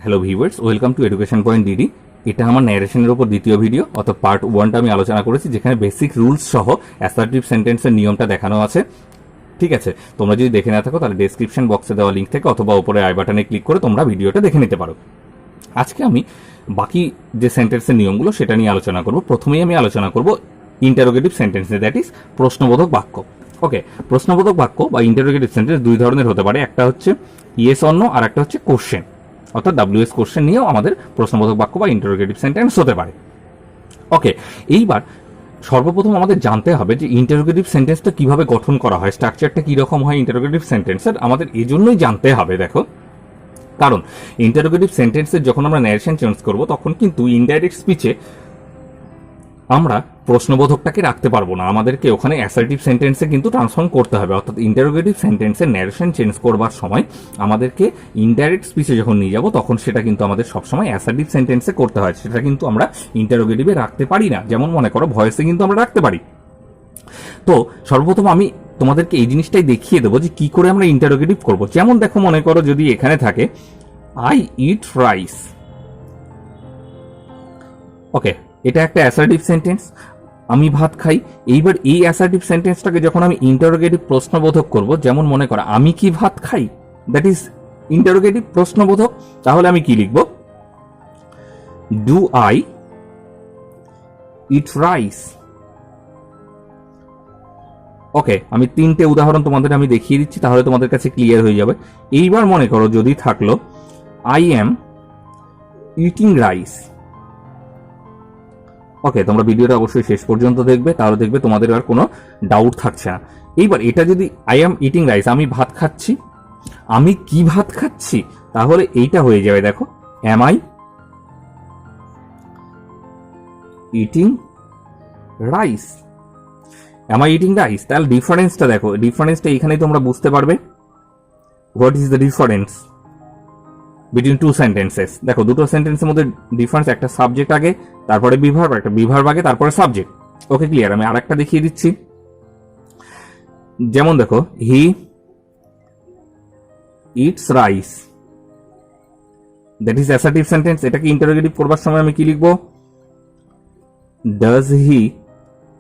Hello viewers, welcome to education point DD. এটা আমার ন্যারেশনের উপর দ্বিতীয় ভিডিও, অর্থাৎ পার্ট 1টা আমি আলোচনা করেছি, যেখানে বেসিক রুলস সহ অ্যাসার্টিভ সেন্টেন্সের নিয়মটা দেখানো আছে। ঠিক আছে, তোমরা যদি দেখে না থাকো তাহলে ডেসক্রিপশন বক্সে দেওয়া লিঙ্ক থেকে অথবা উপরে আই বাটনে ক্লিক করে তোমরা ভিডিওটা দেখে নিতে পারো। আজকে আমি বাকি যে সেন্টেন্সের নিয়মগুলো সেটা নিয়ে আলোচনা করব। প্রথমেই আমি আলোচনা করব ইন্টারোগেটিভ সেন্টেন্স, দ্যাট ইজ প্রশ্নবোধক বাক্য। ওকে, প্রশ্নবোধক বাক্য বা ইন্টারোগেটিভ সেন্টেন্স দুই ধরনের হতে পারে, একটা হচ্ছে ইয়েস অর নো আর একটা হচ্ছে কোশ্চেন, অর্থাৎ WS কোশ্চেন নিয়েও আমাদের প্রশ্নবোধক বাক্য বা ইন্টারোগেটিভ সেন্টেন্স হতে পারে। ওকে, এইবার সর্বপ্রথম আমাদের জানতে হবে যে ইন্টারোগেটিভ সেন্টেন্সটা কিভাবে গঠন করা হয়, স্ট্রাকচারটা কিরকম হয় ইন্টারোগেটিভ সেন্টেন্সের, আমাদের এই জন্যই জানতে হবে। দেখো, কারণ ইন্টারোগেটিভ সেন্টেন্সের যখন আমরা ন্যারেশন চেঞ্জ করব তখন কিন্তু ইনডাইরেক্ট স্পিচে আমরা প্রশ্নবোধকটাকে রাখতে পারবো না, আমাদেরকে ওখানে অ্যাসার্টিভ সেন্টেন্সে কিন্তু ট্রান্সফর্ম করতে হবে। অর্থাৎ ইন্টারোগেটিভ সেন্টেন্সের ন্যারেশন চেঞ্জ করবার সময় আমাদেরকে ইনডাইরেক্ট স্পিচে যখন নিয়ে যাব তখন সেটা কিন্তু আমাদের সবসময় অ্যাসার্টিভ সেন্টেন্সে করতে হয়, সেটা কিন্তু আমরা ইন্টারোগেটিভে রাখতে পারি না। যেমন মনে করো ভয়েসে কিন্তু আমরা রাখতে পারি। তো সর্বপ্রথম আমি তোমাদেরকে এই জিনিসটাই দেখিয়ে দেবো যে কি করে আমরা ইন্টারোগেটিভ করব। যেমন দেখো, মনে করো যদি এখানে থাকে আই ইট রাইস। ওকে, এটা একটা অ্যাসার্টিভ সেন্টেন্স, আমি ভাত খাই। এইবার এই অ্যাসার্টিভ সেন্টেন্সটাকে যখন আমি ইন্টারোগেটিভ প্রশ্নবোধক করব, যেমন মনে করো আমি কি ভাত খাই, দ্যাট ইজ ইন্টারোগেটিভ প্রশ্নবোধক, তাহলে আমি কি লিখব? Do I eat rice. Okay, আমি তিনটে উদাহরণ তোমাদের আমি দেখিয়ে দিচ্ছি, তাহলে তোমাদের কাছে ক্লিয়ার হয়ে যাবে। এইবার মনে করো যদি থাকলো আই এম ইটিং রাইস। ওকে, তোমরা ভিডিওটা অবশ্যই শেষ পর্যন্ত দেখবে, তাহলে দেখবে তোমাদের আর কোনো ডাউট থাকছে না। এইবার এটা যদি আই এম ইটিং রাইস, আমি ভাত খাচ্ছি, আমি কি ভাত খাচ্ছি, তাহলে এইটা হয়ে যাবে। দেখো, am I eating rice, am I eating rice. তাহলে ডিফারেন্সটা দেখো, ডিফারেন্সটা এখানেই তোমরা বুঝতে পারবে। What is the difference between two sentences? দেখো, দুটো সেন্টেন্সের মধ্যে ডিফারেন্স, একটা সাবজেক্ট আগে তারপরে বিভার্ব, একটা বিভার্ব আগে তারপরে সাবজেক্ট। ওকে, ক্লিয়ার? আমি আরেকটা দেখিয়ে দিচ্ছি। যেমন দেখো, he eats rice, that is assertive sentence. এটাকে ইন্টারোগেটিভ করবার সময় আমি কি লিখবো? Does he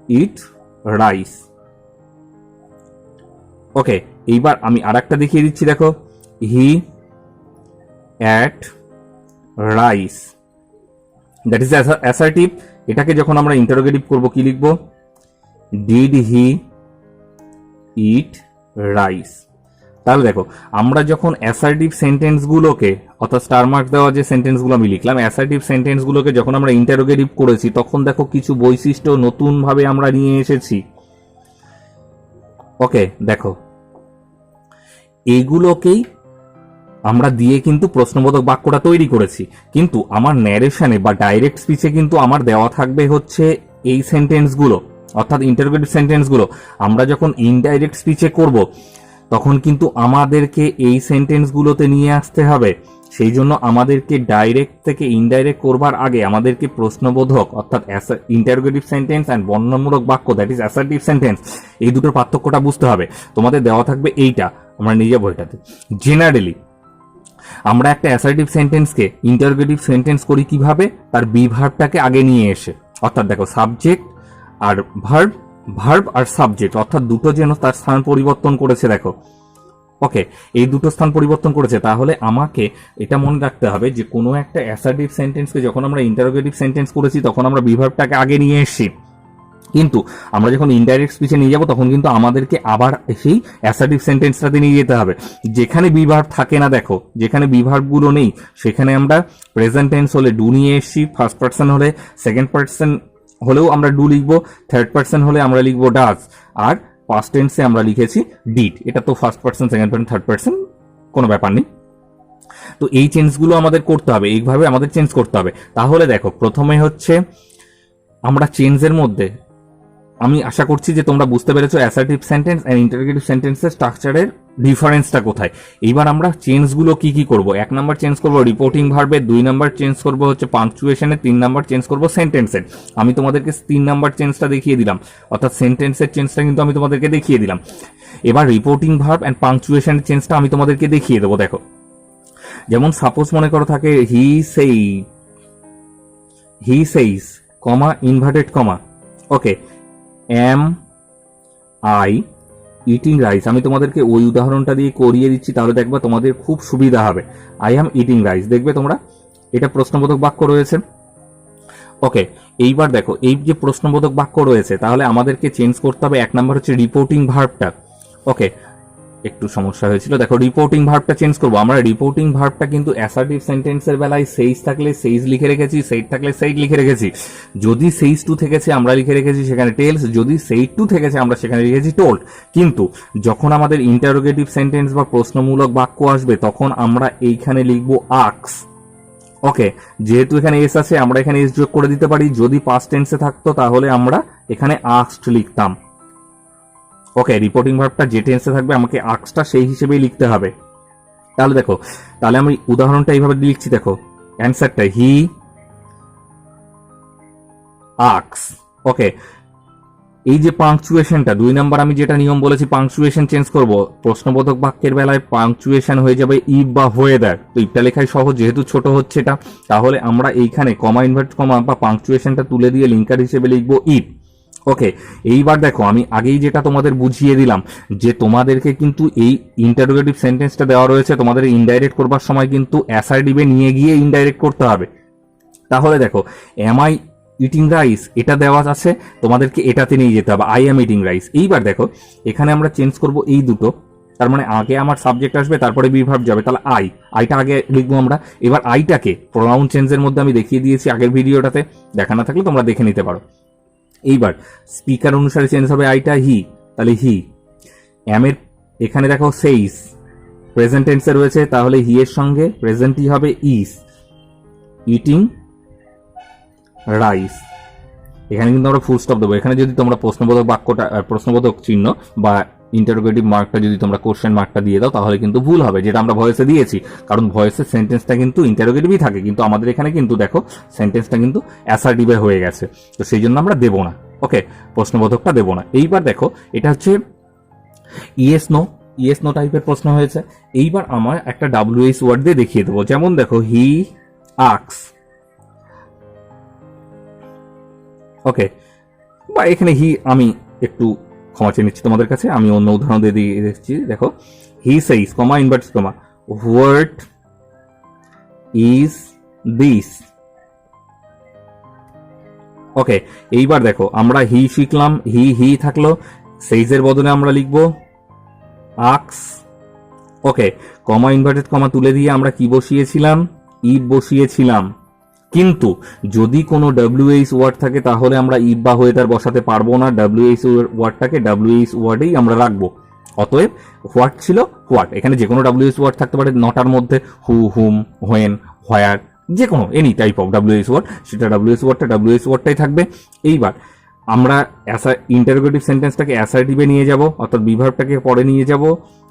it rice. ওকে, এইবার আমি আরেকটা দেখিয়ে দিচ্ছি। দেখো, হি ate rice, that is assertive. এটাকে যখন আমরা ইন্টারোগেটিভ করব কি লিখব? Did he eat rice. তাহলে দেখো, আমরা যখন অ্যাসার্টিভ সেন্টেন্সগুলোকে, অর্থাৎ স্টার মার্ক দেওয়া যে সেন্টেন্সগুলো আমি লিখলাম, অ্যাসার্টিভ সেন্টেন্সগুলোকে যখন আমরা ইন্টারোগেটিভ করেছি তখন দেখো কিছু বৈশিষ্ট্য নতুনভাবে আমরা নিয়ে এসেছি। ওকে, দেখো, এইগুলোকেই আমরা দিয়ে কিন্তু প্রশ্নবোধক বাক্যটা তৈরি করেছি, কিন্তু আমার ন্যারেশনে বা ডাইরেক্ট স্পিচে কিন্তু আমার দেওয়া থাকবে হচ্ছে এই সেন্টেন্সগুলো, অর্থাৎ ইন্টারোগেটিভ সেন্টেন্সগুলো। আমরা যখন ইনডাইরেক্ট স্পিচে করব তখন কিন্তু আমাদেরকে এই সেন্টেন্সগুলোতে নিয়ে আসতে হবে। সেই জন্য আমাদেরকে ডাইরেক্ট থেকে ইনডাইরেক্ট করবার আগে আমাদেরকে প্রশ্নবোধক, অর্থাৎ ইন্টারোগেটিভ সেন্টেন্স অ্যান্ড বর্ণনামূলক বাক্য, দ্যাট ইজ অ্যাসার্টিভ সেন্টেন্স, এই দুটোর পার্থক্যটা বুঝতে হবে। তোমাদের দেওয়া থাকবে এইটা আমরা নিজে বইটাতে। জেনারেলি আমরা একটা অ্যাসার্টিভ সেন্টেন্সকে ইন্টারোগেটিভ সেন্টেন্স করি কিভাবে? তার বিভার্বটাকে আগে নিয়ে এসে, অর্থাৎ দেখো সাবজেক্ট আর ভার্ব, ভার্ব আর সাবজেক্ট, অর্থাৎ দুটো যেন তার স্থান পরিবর্তন করেছে। দেখো, ওকে, এই দুটো স্থান পরিবর্তন করেছে। তাহলে আমাকে এটা মনে রাখতে হবে যে কোনো একটা অ্যাসার্টিভ সেন্টেন্সকে যখন আমরা ইন্টারোগেটিভ সেন্টেন্স করেছি তখন আমরা বিভার্বটাকে আগে নিয়ে এসেছি, কিন্তু আমরা যখন ইনডাইরেক্ট স্পিচে নিয়ে যাব তখন কিন্তু আমাদেরকে আবার সেই অ্যাসার্টিভ সেন্টেন্সটাতে নিয়ে যেতে হবে। যেখানে বিভার্ব থাকে না, দেখো যেখানে বিভার্বগুলো নেই সেখানে আমরা প্রেজেন্ট টেন্স হলে ডু নিয়ে এসেছি, ফার্স্ট পারসন হলে, সেকেন্ড পারসন হলেও আমরা ডু লিখবো, থার্ড পারসন হলে আমরা লিখবো ডাজ, আর পাস্ট টেন্সে আমরা লিখেছি ডিড। এটা তো first person, second person, third person, কোনো ব্যাপার নেই। তো এই চেঞ্জগুলো আমাদের করতে হবে, এইভাবে আমাদের চেঞ্জ করতে হবে। তাহলে দেখো, প্রথমে হচ্ছে আমরা চেঞ্জের মধ্যে, আমি আশা করছি যে তোমরা বুঝতে পেরেছো অ্যাসার্টিভ সেন্টেন্স এন্ড ইন্টারোগেটিভ সেন্টেন্সের স্ট্রাকচারের ডিফারেন্সটা কোথায়। এইবার আমরা চেঞ্জগুলো কি কি করব? 1 নাম্বার চেঞ্জ করব রিপোর্টিং ভার্বে, 2 নাম্বার চেঞ্জ করব হচ্ছে পাংচুয়েশনে, 3 নাম্বার চেঞ্জ করব সেন্টেন্সের। আমি তোমাদেরকে 3 নাম্বার চেঞ্জটা দেখিয়ে দিলাম, অর্থাৎ সেন্টেন্সের চেঞ্জটা কিন্তু আমি তোমাদেরকে দেখিয়ে দিলাম। এবার রিপোর্টিং ভার্ব এন্ড পাংচুয়েশনের চেঞ্জটা আমি তোমাদেরকে দেখিয়ে দেবো। দেখো, যেমন সাপোজ মনে করো থাকে he says comma inverted comma, okay, am I eating rice. আমি তোমাদেরকে ওই উদাহরণটা দিয়ে করিয়ে দিচ্ছি, তাহলে দেখবা তোমাদের খুব সুবিধা হবে। আই অ্যাম ইটিং রাইস, দেখবে তোমরা এটা প্রশ্নবোধক বাক্য রয়েছে। ওকে, এইবার দেখো এই যে প্রশ্নবোধক বাক্য রয়েছে, তাহলে আমাদেরকে চেঞ্জ করতে হবে। এক নাম্বার হচ্ছে রিপোর্টিং ভার্বটা। ওকে, একটু সমস্যা হয়েছিল, দেখো রিপোর্টিং ভার্বটা চেঞ্জ করবো আমরা। রিপোর্টিং ভার্বটা কিন্তু অ্যাসার্টিভ সেন্টেন্সের বেলায় সেইজ থাকলে সেইজ লিখে রেখেছি, সেইড থাকলে সেইড লিখে রেখেছি। যদি সেইজ টু থেকেছে আমরা লিখে রেখেছি সেখানে টেলস, যদি সেইড টু থেকেছে আমরা সেখানে লিখেছি টোল্ড। কিন্তু যখন আমাদের ইন্টারোগেটিভ সেন্টেন্স বা প্রশ্নমূলক বাক্য আসবে তখন আমরা এইখানে লিখবো আক্স। ওকে, যেহেতু এখানে এস আছে আমরা এখানে এস যোগ করে দিতে পারি। যদি পাস্ট টেন্সে থাকতো তাহলে আমরা এখানে আস্কড লিখতাম। ওকে, রিপোর্টিং ভার্বটা যে টেন্সে থাকবে আমাকে আক্সটা সেই হিসেবেই লিখতে হবে। তাহলে দেখো, তাহলে আমি উদাহরণটা এইভাবে লিখছি, দেখো অ্যান্সারটা হি আক্স। ওকে, এই যে পাংচুয়েশনটা 2 নাম্বার, আমি যেটা নিয়ম বলেছি পাংচুয়েশন চেঞ্জ করব। প্রশ্নবোধক বাক্যের বেলায় পাংচুয়েশন হয়ে যাবে ইফ বা ওয়েদার। তো ইফটা লেখাই সহজ, যেহেতু ছোট হচ্ছে এটা, তাহলে আমরা এইখানে কমা ইনভার্ট কমা বা পাংচুয়েশনটা তুলে দিয়ে লিঙ্কার হিসেবে লিখবো ইফ। ওকে, এইবার দেখো আমি আগেই যেটা তোমাদের বুঝিয়ে দিলাম যে তোমাদেরকে কিন্তু এই ইন্টারোগেটিভ সেন্টেন্সটা দেওয়া রয়েছে, তোমাদের ইনডাইরেক্ট করবার সময় কিন্তু অ্যাসার্টিভে নিয়ে গিয়ে ইনডাইরেক্ট করতে হবে। তাহলে দেখো এম আই ইটিং রাইস এটা দেওয়া আছে, তোমাদেরকে এটাতে নিয়ে যেতে হবে আই এম ইটিং রাইস। এইবার দেখো এখানে আমরা চেঞ্জ করব এই দুটো, তার মানে আগে আমার সাবজেক্ট আসবে তারপরে বিভার্ব যাবে, তাহলে আইটা আগে লিখবো আমরা। এবার আইটাকে প্রোনাউন চেঞ্জের মধ্যে আমি দেখিয়ে দিয়েছি আগের ভিডিওটাতে, দেখা না থাকলে তোমরা দেখে নিতে পারো। এইবার স্পিকার অনুসারে চেঞ্জ হবে আইটা হি, তাহলে হি। এম এর এখানে দেখো সেইস প্রেজেন্ট টেন্সে রয়েছে, তাহলে হি এর সঙ্গে প্রেজেন্টই হবে ইস, ইটিং রাইস। এখানে কিন্তু আমরা ফুল স্টপ দেবো। এখানে যদি তোমরা প্রশ্নবোধক বাক্যটা প্রশ্নবোধক চিহ্ন বা ইন্টারোগেটিভ মার্কটা যদি তোমরা কোশ্চেন মার্কটা দিয়ে দাও তাহলে কিন্তু ভুল হবে, যেটা আমরা ভয়েসে দিয়েছি। কারণ ভয়েসের সেন্টেন্সটা কিন্তু ইন্টারোগেটিভই থাকে, কিন্তু আমাদের এখানে কিন্তু দেখো সেন্টেন্সটা কিন্তু অ্যাসার্টিভে হয়ে গেছে, তো সেই জন্য আমরা দেবো না। ওকে, প্রশ্নবোধকটা দেবো না। এইবার দেখো এটা হচ্ছে ইয়েস নো টাইপের প্রশ্ন হয়েছে। এইবার আমার একটা WH ওয়ার্ড দিয়ে দেখিয়ে দেবো, যেমন দেখো হি আক্স। ওকে, বা এখানে হি, আমি একটু ক্ষমা চেয়ে নিচ্ছি তোমাদের কাছে, আমি অন্য উদাহরণ দিয়ে দিয়ে দিচ্ছি। দেখো he says comma inverted comma what is this. Okay, এইবার দেখো আমরা হি শিখলাম, হি থাকলো, সেইজের বদলে আমরা লিখবো আক্স। ওকে, কমা ইনভার্টেড কমা তুলে দিয়ে আমরা কি বসিয়েছিলাম, ইফ বসিয়েছিলাম। কিন্তু যদি কোনো WH ওয়ার্ড থাকে তাহলে আমরা ইফ বা ওয়েদার বসাতে পারবো না, WH ওয়ার্ডটাকে WH ওয়ার্ডেই আমরা রাখবো। অতএব হোয়াট ছিল হোয়াট, এখানে যে কোনো WH ওয়ার্ড থাকতে পারে নটার মধ্যে, হু, হুম, হোয়েন, হোয়ার, যে কোনো any type of WH word, সেটা WH ওয়ার্ডটাই থাকবে। এইবার আমরা ইন্টারোগেটিভ সেন্টেন্সটাকে অ্যাসার্টিভে নিয়ে যাব, অর্থাৎ বিভার্বটাকে পরে নিয়ে যাব,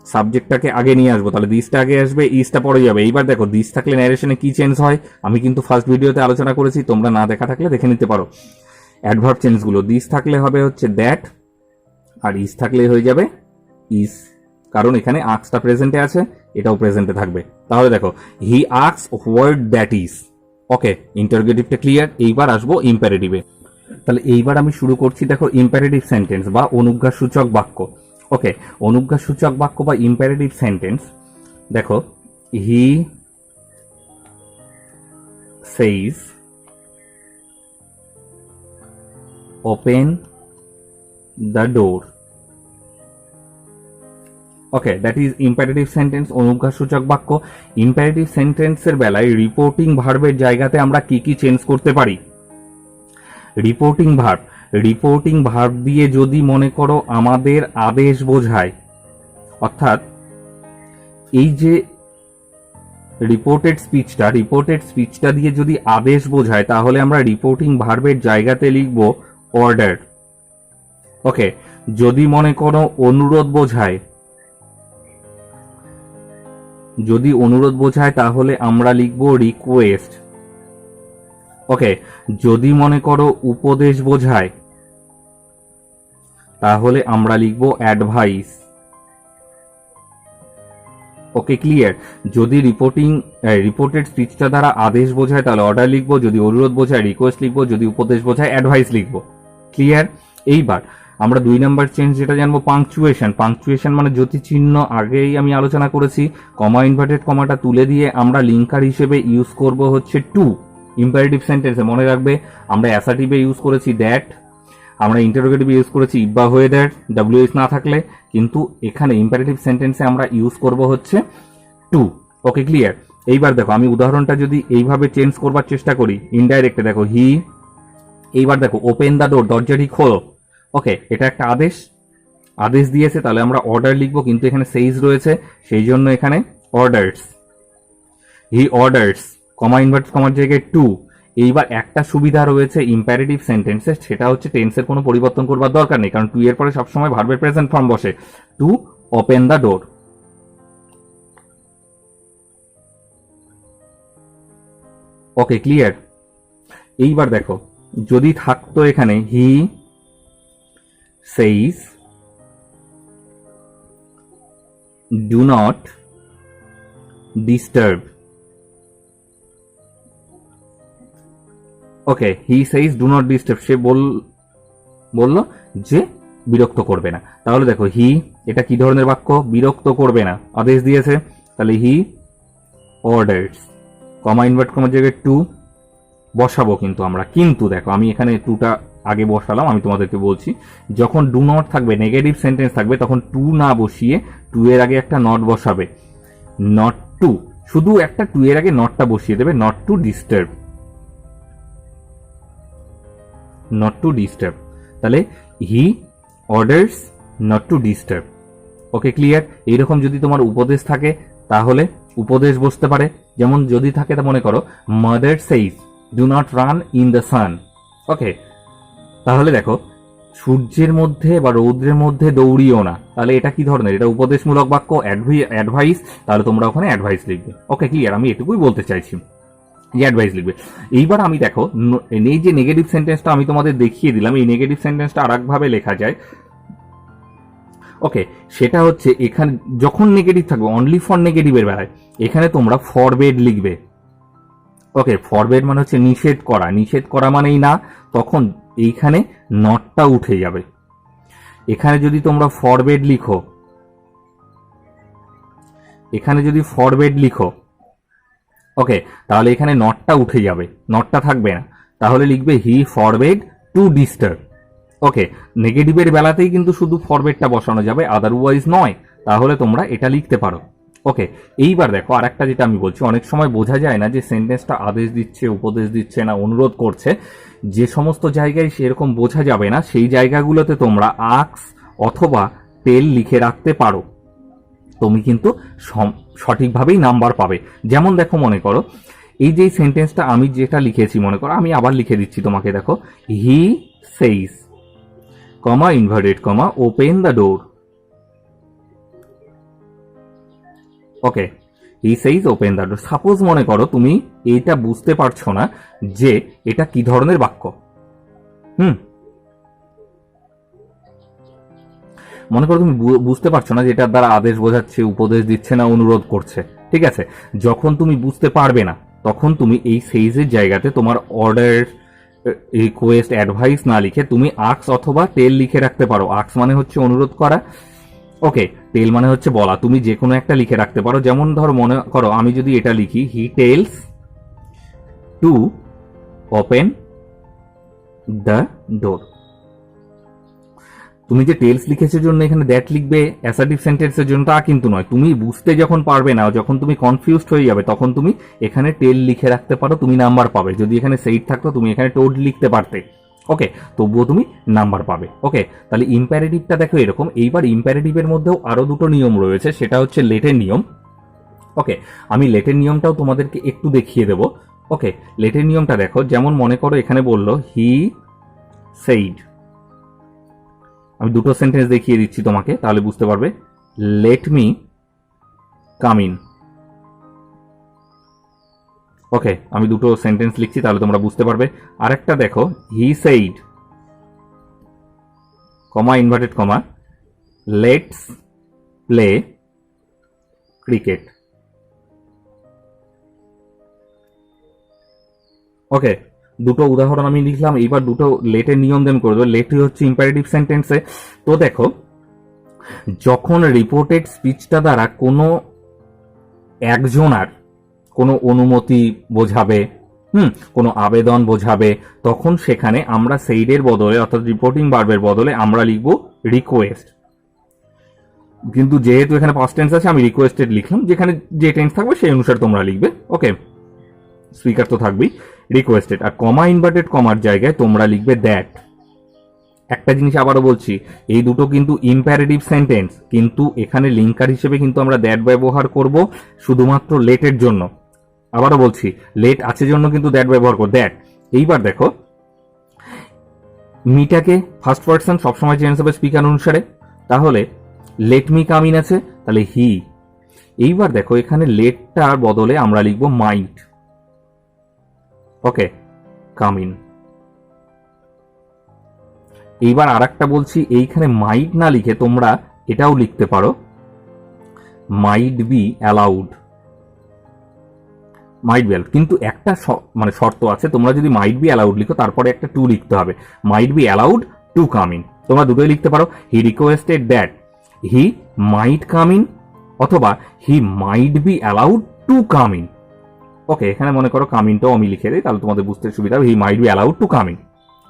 সাবজেক্টটাকে আগে নিয়ে আসবো, তাহলে দিসটা আগে আসবে, ইসটা পরে যাবে। এইবার দেখো দিস থাকলে ন্যারেশনে কি চেঞ্জ হয় আমি কিন্তু ফার্স্ট ভিডিওতে আলোচনা করেছি, তোমরা না দেখা থাকলে দেখে নিতে পারো। অ্যাডভার্ব চেঞ্জগুলো দিস থাকলে হবে হচ্ছে দ্যাট, আর ইস থাকলে হয়ে যাবে ইস, কারণ এখানে আক্সটা প্রেজেন্টে আছে, এটাও প্রেজেন্টে থাকবে। তাহলে দেখো he asks what that is. Okay, ইন্টারোগেটিভটা ক্লিয়ার। এইবার আসবো ইম্পারেটিভে। তাহলে এইবার আমি শুরু করছি, দেখো ইম্পারেটিভ সেন্টেন্স বা অনুজ্ঞাসূচক বাক্য। ওকে, অনুজ্ঞাসূচক বাক্য বা ইম্পারেটিভ সেন্টেন্স, দেখো he says open the door. Okay, that is imperative sentence, অনুজ্ঞাসূচক বাক্য। ইম্পারেটিভ সেন্টেন্সের বেলায় রিপোর্টিং ভার্বের জায়গাতে আমরা কি কি চেঞ্জ করতে পারি। রিপোর্টিং ভার্ব দিয়ে যদি মনে করো আমাদের আদেশ বোঝায়, অর্থাৎ এই যে রিপোর্টেড স্পিচটা দিয়ে যদি আদেশ বোঝায় তাহলে আমরা রিপোর্টিং ভার্বের জায়গাতে লিখব অর্ডার। ওকে, যদি মনে করো অনুরোধ বোঝায় তাহলে আমরা লিখব রিকোয়েস্ট। ওকে, যদি মনে করো উপদেশ বোঝায় তাহলে আমরা লিখব অ্যাডভাইস। Okay clear. যদি রিপোর্টেড স্পিচটা দ্বারা আদেশ বোঝায় তাহলে অর্ডার লিখবো, যদি অনুরোধ বোঝায় রিকোয়েস্ট লিখবো, যদি উপদেশ বোঝায় অ্যাডভাইস লিখবো। ক্লিয়ার। এইবার আমরা 2 নাম্বার চেঞ্জ যেটা জানবো পাংচুয়েশন। পাংচুয়েশন মানে জ্যোতি চিহ্ন, আগেই আমি আলোচনা করেছি। কমা ইনভার্টেড কমাটা তুলে দিয়ে আমরা লিঙ্কার হিসেবে ইউজ করব হচ্ছে টু। ইম্পারেটিভ সেন্টেন্সে মনে রাখবে আমরা অ্যাসার্টিভে ইউজ করেছি দ্যাট, আমরা ইন্টারোগেটিভে ইউজ করেছি ইফ বা হোয়েদার, ডাব্লিউএস না থাকলে, কিন্তু এখানে ইম্পারেটিভ সেন্টেন্সে আমরা ইউজ করব হচ্ছে টু। ওকে ক্লিয়ার। এইবার দেখো আমি উদাহরণটা যদি এইভাবে চেঞ্জ করবার চেষ্টা করি ইনডাইরেক্টে, দেখো হি, এইবার দেখো ওপেন দ্য ডোর, দরজাটি খোলো। ওকে, এটা একটা আদেশ দিয়েছে, তাহলে আমরা অর্ডার লিখবো, কিন্তু এখানে সেইজ রয়েছে সেই জন্য এখানে অর্ডার্স। হি অর্ডার্স, কমা ইনভার্ট কমার জায়গায় টু। এইবার একটা সুবিধা রয়েছে ইম্পারেটিভ সেন্টেন্সে, সেটা হচ্ছে টেন্সের কোনো পরিবর্তন করবার দরকার নেই, কারণ টু এর পরে সবসময় ভার্বের প্রেজেন্ট ফর্ম বসে। To open the door. Okay clear. এইবার দেখো যদি থাকতো এখানে he says do not disturb. Okay, he says do not disturb, সে বললো যে বিরক্ত করবে না। তাহলে দেখো হি, এটা কি ধরনের বাক্য? বিরক্ত করবে না, আদেশ দিয়েছে, তাহলে হি অর্ডার্স, কমা ইনভার্ট কমার জায়গায় টু বসাবো। কিন্তু আমরা কিন্তু দেখো আমি এখানে টুটা আগে বসালাম, আমি তোমাদেরকে বলছি যখন ডু নট থাকবে, নেগেটিভ সেন্টেন্স থাকবে, তখন টু না বসিয়ে টু এর আগে একটা নট বসাবে, নট টু, শুধু একটা টু এর আগে নটটা বসিয়ে দেবে, not to disturb, not to disturb. তাহলে he orders not to disturb. Okay clear. এইরকম যদি তোমার উপদেশ থাকে তাহলে উপদেশ বসতে পারে, যেমন যদি থাকে তা মনে করো mother says do not run in the sun. Okay, তাহলে দেখো সূর্যের মধ্যে বা রৌদ্রের মধ্যে দৌড়িও না, তাহলে এটা কি ধরনের? এটা উপদেশমূলক বাক্য, অ্যাডভাইস, তাহলে তোমরা ওখানে অ্যাডভাইস লিখবে। ওকে ক্লিয়ার, আমি এটুকুই বলতে চাইছি যে অ্যাডভাইস লিখবে। এইবার আমি দেখো এই যে নেগেটিভ সেন্টেন্সটা আমি তোমাদের দেখিয়ে দিলাম, এই নেগেটিভ সেন্টেন্সটা আর একভাবে লেখা যায়। ওকে, সেটা হচ্ছে এখানে যখন নেগেটিভ থাকবে, অনলি ফর নেগেটিভের বেলায় এখানে তোমরা ফরবেড লিখবে। ওকে, ফরবেড মানে হচ্ছে নিষেধ করা, নিষেধ করা মানেই না, তখন এইখানে নটটা উঠে যাবে। এখানে যদি তোমরা ফরবেড লিখো, এখানে যদি ফরবেড লিখো, ওকে, তাহলে এখানে নটটা উঠে যাবে, নটটা থাকবে না, তাহলে লিখবে হি ফরবেড টু ডিস্টার্ব। ওকে, নেগেটিভের বেলাতেই কিন্তু শুধু ফরবেডটা বসানো যাবে, আদারওয়াইজ নয়, তাহলে তোমরা এটা লিখতে পারো। ওকে, এইবার দেখো আরেকটা যেটা আমি বলছি, অনেক সময় বোঝা যায় না যে সেন্টেন্সটা আদেশ দিচ্ছে, উপদেশ দিচ্ছে না অনুরোধ করছে। যে সমস্ত জায়গায় সেরকম বোঝা যাবে না সেই জায়গাগুলোতে তোমরা আক্স অথবা টেল লিখে রাখতে পারো, তুমি কিন্তু সঠিকভাবেই নাম্বার পাবে। যেমন দেখো মনে করো এই যে সেন্টেন্সটা আমি যেটা লিখেছি, মনে করো আমি আবার লিখে দিচ্ছি তোমাকে, দেখো he says comma inverted comma open the door. Okay, he says open the door. Suppose মনে করো তুমি এইটা বুঝতে পারছো না যে এটা কি ধরনের বাক্য। মনে করো তুমি বুঝতে পারছো না যে এটার দ্বারা আদেশ বোঝাচ্ছে, উপদেশ দিচ্ছে না অনুরোধ করছে। ঠিক আছে, যখন তুমি বুঝতে পারবে না তখন তুমি এই সেইজের জায়গাতে তোমার অর্ডার, রিকোয়েস্ট, অ্যাডভাইস না লিখে তুমি আক্স অথবা টেল লিখে রাখতে পারো। আক্স মানে হচ্ছে অনুরোধ করা, ওকে, টেল মানে হচ্ছে বলা, তুমি যে কোনো একটা লিখে রাখতে পারো। যেমন ধরো মনে করো আমি যদি এটা লিখি he tells two open the ডোর, তুমি যে টেলস লিখেছে জন্য এখানে দ্যাট লিখবে অ্যাসার্টিভ সেন্টেন্সের জন্য তা কিন্তু নয়। তুমি বুঝতে যখন পারবে না, যখন তুমি কনফিউজড হয়ে যাবে, তখন তুমি এখানে টেল লিখে রাখতে পারো, তুমি নাম্বার পাবে। যদি এখানে সেইট থাকতো তুমি এখানে টোড লিখতে পারতে, ওকে, তবুও তুমি নাম্বার পাবে। ওকে, তাহলে ইম্প্যারেটিভটা দেখো এরকম। এইবার ইম্প্যারেটিভের মধ্যেও আরো দুটো নিয়ম রয়েছে, সেটা হচ্ছে লেটের নিয়ম। ওকে, আমি লেটের নিয়মটাও তোমাদেরকে একটু দেখিয়ে দেবো। ওকে, লেটের নিয়মটা দেখো, যেমন মনে করো এখানে বললো হি সেইড, আমি দুটো সেন্টেন্স দেখিয়ে দিচ্ছি তোমাকে, তাহলে বুঝতে পারবে। Let me come in. Okay, আমি দুটো সেন্টেন্স লিখছি, তাহলে তোমরা বুঝতে পারবে। আরেকটা দেখো he said comma inverted comma let's play cricket. Okay, দুটো উদাহরণ আমি লিখলাম, এইবার দুটো লেটের নিয়ম দেন করে দেবো। লেটই হচ্ছে ইম্পারেটিভ সেন্টেন্সে। তো দেখো, যখন রিপোর্টেড স্পিচটা দ্বারা কোনো একজনার কোনো অনুমতি বোঝাবে, কোনো আবেদন বোঝাবে, তখন সেখানে আমরা সেইডের বদলে অর্থাৎ রিপোর্টিং ভার্বের বদলে আমরা লিখব রিকোয়েস্ট। কিন্তু যেহেতু এখানে পাস্ট টেন্স আছে আমি রিকোয়েস্টেড লিখলাম, যেখানে যে টেন্স থাকবে সেই অনুসারে তোমরা লিখবে। ওকে, স্পিকার তো থাকবেই, রিকোয়েস্টেড। আর কমা ইনভার্টেড কমার জায়গায় তোমরা লিখবে দ্যাট। একটা জিনিস আবারও বলছি, এই দুটো কিন্তু ইম্প্যারেটিভ সেন্টেন্স, কিন্তু এখানে লিঙ্কার হিসেবে কিন্তু আমরা দ্যাট ব্যবহার করব শুধুমাত্র লেটের জন্য। আবারও বলছি, লেট আছে জন্য কিন্তু দ্যাট ব্যবহার করব, দ্যাট। এইবার দেখো, মিটাকে ফার্স্ট পারসন সবসময় চেঞ্জ হবে স্পিকার অনুসারে, তাহলে লেট মি কাম ইন আছে, তাহলে হি। এইবার দেখো, এখানে লেটটার বদলে আমরা লিখব মাইট। ওকে, কাম ইন। এইবার আর একটা বলছি, এইখানে মাইট না লিখে তোমরা এটাও লিখতে পারো, মাইট be allowed. Mite be allowed, কিন্তু একটা মানে শর্ত আছে, তোমরা যদি মাইট বি অ্যালাউড লিখো তারপরে একটা টু লিখতে হবে, might be allowed to come in. তোমরা দুটোই লিখতে পারো, he requested that he might come in, অথবা he might be allowed to come in. Okay, এখানে মনে করো কাম ইনটাও আমি লিখে দিই, তাহলে তোমাদের বুঝতে সুবিধা হবে, he might be allowed to come in.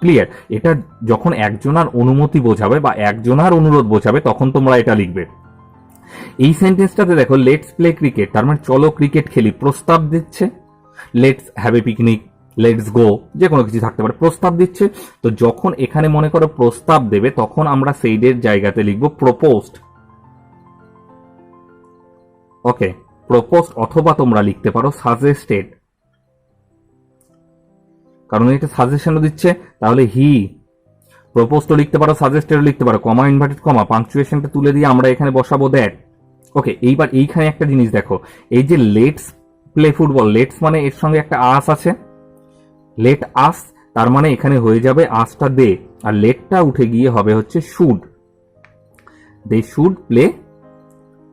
Clear? এটা যখন একজনার অনুমতি বোঝাবে বা একজনার অনুরোধ বোঝাবে তখন তোমরা এটা লিখবে। এই সেন্টেন্সটাতে দেখো, লেটস প্লে ক্রিকেট, তার মানে চলো ক্রিকেট খেলি, প্রস্তাব দিচ্ছে। Let's have a picnic, let's go, যে কোনো কিছু থাকতে পারে, প্রস্তাব দিচ্ছে। তো যখন এখানে মনে করো প্রস্তাব দেবে, তখন আমরা সেইডের জায়গাতে লিখবো প্রপোজড। ওকে, প্রপোজড, অথবা তোমরা লিখতে পারো সাজেস্টেড, কারণ এটা সাজেশনও দিচ্ছে। তাহলে হি প্রপোজড লিখতে পারো, সাজেস্টেড লিখতে পারো, কমা ইনভার্টেড কমা, পাংচুয়েশনটা তুলে দিয়ে আমরা এখানে বসাবো দ্যাট। ওকে, এইবার এইখানে একটা জিনিস দেখো, এই যে লেটস প্লে ফুটবল, লেটস মানে এর সঙ্গে একটা আস আছে, লেট আস, তার মানে এখানে হয়ে যাবে আসটা দে, আর লেটটা উঠে গিয়ে হবে হচ্ছে should, they should play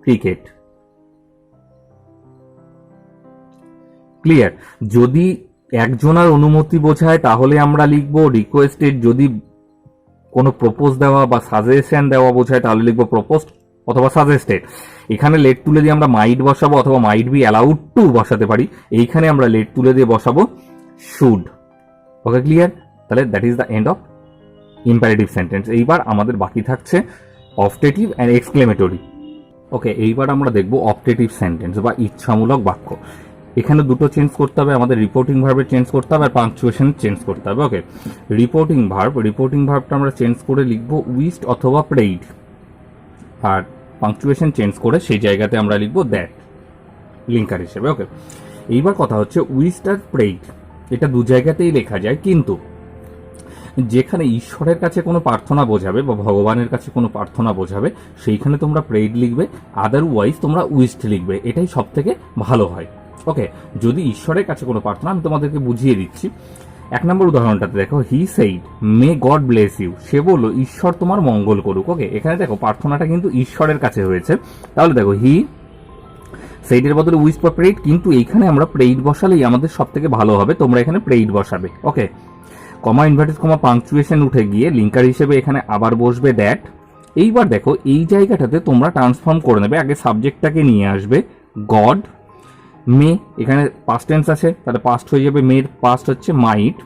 cricket. Clear? যদি একজনের অনুমতি বোঝায় তাহলে আমরা লিখবো রিকোয়েস্টেড, যদি কোনো প্রপোজ দেওয়া বা সাজেশন দেওয়া বোঝায় তাহলে লিখবো প্রপোজড অথবা সাজেস্টেড। এখানে লেট তুলে দিয়ে আমরা মাইট বসাবো, অথবা মাইট বি অ্যালাউড টু বসাতে পারি। এইখানে আমরা লেট তুলে দিয়ে বসাবো শুড। Okay, clear? তাহলে that is the end of imperative sentence. এইবার আমাদের বাকি থাকছে অপটেটিভ অ্যান্ড এক্সক্লেমেটরি। ওকে, এইবার আমরা দেখব অপটেটিভ সেন্টেন্স বা ইচ্ছামূলক বাক্য। এখানে দুটো চেঞ্জ করতে হবে, আমাদের রিপোর্টিং ভার্বে চেঞ্জ করতে হবে আর পাংচুয়েশন চেঞ্জ করতে হবে। ওকে, রিপোর্টিং ভার্বটা আমরা চেঞ্জ করে লিখব উইশড অথবা প্রেইড, আর পাংচুয়েশন চেঞ্জ করে সেই জায়গাতে আমরা লিখব দ্যাট লিঙ্কার হিসেবে। ওকে, এইবার কথা হচ্ছে উইশড আর প্রেইড, এটা দু জায়গাতেই লেখা যায়, কিন্তু যেখানে ঈশ্বরের কাছে কোনো প্রার্থনা বোঝাবে বা ভগবানের কাছে কোনো প্রার্থনা বোঝাবে সেইখানে তোমরা প্রেইড লিখবে, আদারওয়াইজ তোমরা উইশড লিখবে, এটাই সব থেকে ভালো হয়। ওকে, যদি ঈশ্বরের কাছে কোনো প্রার্থনা, আমি তোমাদেরকে বুঝিয়ে দিচ্ছি। 1 নম্বর উদাহরণটাতে দেখো, he said may God bless you, সে বললো ঈশ্বর তোমার মঙ্গল করুক। ওকে, এখানে দেখো প্রার্থনাটা কিন্তু ঈশ্বরের কাছে হয়েছে, তাহলে দেখো হি সেইডের বদলে উইশ বা প্রেইড, কিন্তু এইখানে আমরা প্রেইড বসালেই আমাদের সব থেকে ভালো হবে, তোমরা এখানে প্রেইড বসাবে। ওকে, কমা ইনভার্টেড কমা পাংচুয়েশন উঠে গিয়ে লিঙ্কার হিসেবে এখানে আবার বসবে দ্যাট। এইবার দেখো, এই জায়গাটাতে তোমরা ট্রান্সফর্ম করে নেবে, আগে সাবজেক্টটাকে নিয়ে আসবে গড, মে এখানে পাস্ট টেন্স আছে, তাহলে পাস্ট হয়ে যাবে, মের পাস্ট হচ্ছে মাইট,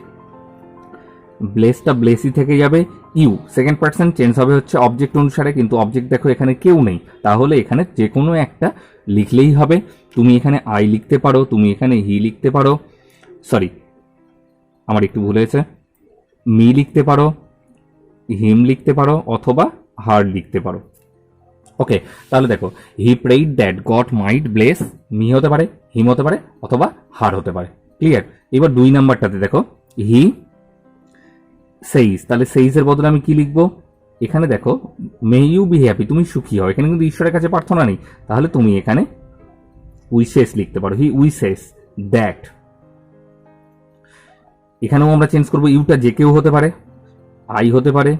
ব্লেসটা ব্লেসি থেকে যাবে, ইউ সেকেন্ড পার্সন চেঞ্জ হবে হচ্ছে অবজেক্ট অনুসারে, কিন্তু অবজেক্ট দেখো এখানে কেউ নেই, তাহলে এখানে যে কোনো একটা লিখলেই হবে। তুমি এখানে আই লিখতে পারো, তুমি এখানে হি লিখতে পারো, সরি আমার একটু ভুল হয়েছে, মি লিখতে পারো, হিম লিখতে পারো, অথবা হার লিখতে পারো। ওকে, তাহলে দেখো, he prayed that God might bless me হতে পারে, হিম হতে পারে, অথবা হার হতে পারে। ক্লিয়ার? এবার 2 নাম্বারটাতে দেখো, হি সেইজ, তাহলে সেইজের বদলে আমি কি লিখবো? এখানে দেখো, মে ইউ বি হ্যাপি, তুমি সুখী হও, এখানে কিন্তু ঈশ্বরের কাছে প্রার্থনা নেই, তাহলে তুমি এখানে উইশেস লিখতে পারো, হি উইশেস দ্যাট। এখানেও আমরা চেঞ্জ করবো, ইউটা যে কেউ হতে পারে, আই হতে পারে,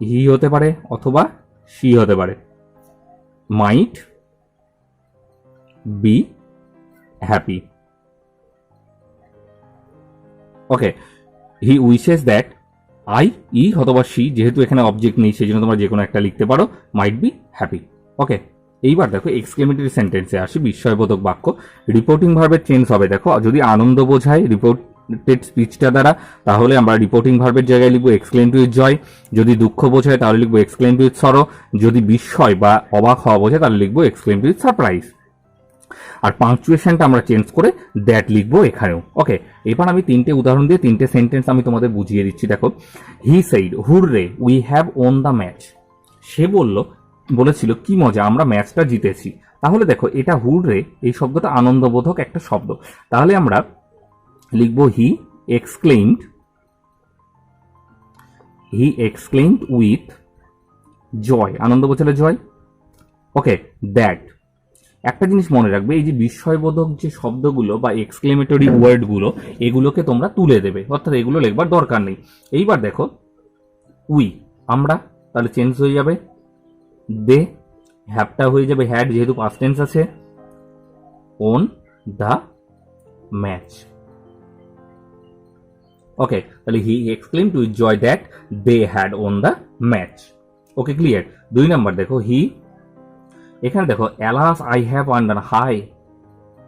হি হতে পারে, অথবা শি হতে পারে, might be happy. Okay, he wishes that I, E অথবা সি, যেহেতু এখানে অবজেক্ট নেই সেই জন্য তোমরা যে কোনো একটা লিখতে পারো, মাইট বি হ্যাপি। ওকে, এইবার দেখো এক্সক্লেমেটরি সেন্টেন্সে আসি, বিস্ময়বোধক বাক্য। রিপোর্টিং ভার্বের চেঞ্জ হবে। দেখো যদি আনন্দ বোঝায় রিপোর্টেড স্পিচটা দ্বারা, তাহলে আমরা রিপোর্টিং ভার্বের জায়গায় লিখবো এক্সক্লেমড উইথ জয়। যদি দুঃখ বোঝায় তাহলে লিখবো এক্সক্লেমড উইথ সরো। যদি বিস্ময় বা অবাক হওয়া বোঝায় তাহলে লিখবো এক্সক্লেমড উইথ সারপ্রাইজ। আর পাংচুয়েশনটা আমরা চেঞ্জ করে দ্যাট লিখবো এখানেও। ওকে, এবার আমি তিনটে উদাহরণ দিয়ে তিনটে সেন্টেন্স আমি তোমাদের বুঝিয়ে দিচ্ছি। দেখো, he said hurrah we have won the match. সে বলেছিল কি মজা, আমরা ম্যাচটা জিতেছি। তাহলে দেখো এটা হুররে, এই শব্দটা আনন্দবোধক একটা শব্দ, তাহলে আমরা লিখবো হি এক্সক্লেইমড উইথ জয়, আনন্দ বোঝালে জয়। ওকে, দ্যাট। একটা জিনিস মনে রাখবে, এই যে বিস্ময়বোধক যে শব্দগুলো বা এক্সক্লেমেটরি ওয়ার্ডগুলো, এগুলোকে তোমরা তুলে দেবে, অর্থাৎ এগুলো লিখবার দরকার নেই। এইবার দেখো উই, আমরা, তাহলে চেঞ্জ হয়ে যাবে দে, হ্যাভটা হয়ে যাবে হ্যাড যেহেতু পাস্ট টেন্স আছে, ওন দ্য ম্যাচ। ওকে, তাহলে he exclaimed with joy that they had won the match. Okay, clear. 2 number দেখো, হি, এখানে দেখো অ্যালাস আই হ্যাভ আন্ডার, হাই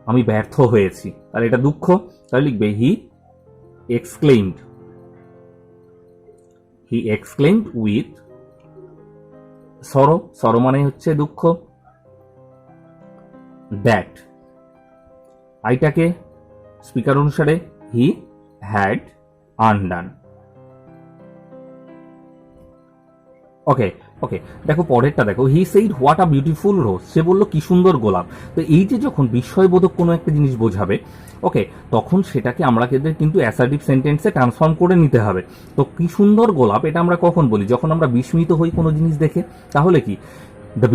আমি ব্যর্থ হয়েছি, তাহলে এটা দুঃখ, তাহলে লিখবে হি এক্সক্লেইমড উইথ সরো, সরো মানে হচ্ছে দুঃখ, দ্যাট, আইটাকে স্পিকার অনুসারে হি হ্যাড আনডান। ওকে ওকে, দেখো পরেরটা দেখো, he said what a beautiful rose, সে বলল কি সুন্দর গোলাপ। তো এই যে যখন বিস্ময়বোধক কোনো একটা জিনিস বোঝাবে, ওকে, তখন সেটাকে আমরা কিন্তু অ্যাসার্টিভ সেন্টেন্সে ট্রান্সফর্ম করে নিতে হবে। তো কি সুন্দর গোলাপ এটা আমরা কখন বলি, যখন আমরা বিস্মিত হই কোনো জিনিস দেখে। তাহলে কি the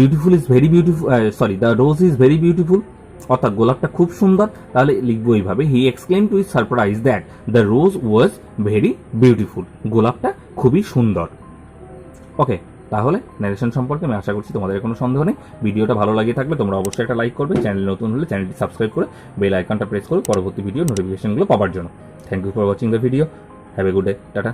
rose is very beautiful, অর্থাৎ গোলাপটা খুব সুন্দর, তাহলে লিখবো এইভাবে, he exclaimed with surprise that the rose was very beautiful, গোলাপটা খুবই সুন্দর। ওকে, তাহলে ন্যারেশন সম্পর্কে আমি আশা করছি তোমাদের কোনো সন্দেহ নেই। ভিডিওটা ভালো লাগিয়ে থাকলে তোমরা অবশ্যই একটা লাইক করবে, চ্যানেল নতুন হলে চ্যানেলটি সাবস্ক্রাইব করে বেল আইকনটা প্রেস করবে পরবর্তী ভিডিও নোটিফিকেশনগুলো পাওয়ার জন্য। Thank you for watching the video, have a good day, tata.